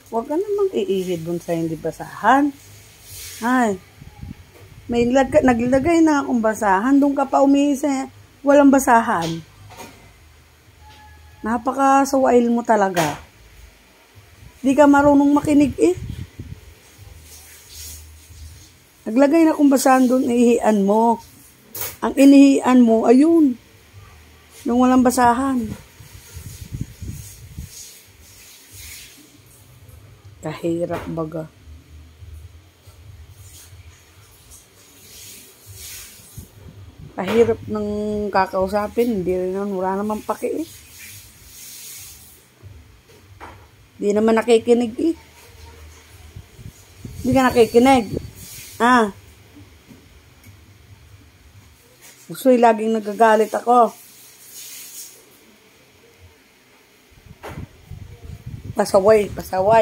Huwag ka namang iihid dun sa hindi basahan. Ay, naglagay na akong basahan. Doon ka pa umihisa. Walang basahan. Napaka-sawail mo talaga. Di ka marunong makinig eh. Naglagay na akong basahan doon, ihian mo. Ang inihian mo, ayun. Yung walang basahan. Kahirap baga. Kahirap ng kakausapin. Hindi rin naman, wala naman paki eh. Hindi naman nakikinig eh. Hindi ka nakikinig. Ah. Gusto'y laging nagagalit ako. Pasaway, pasaway.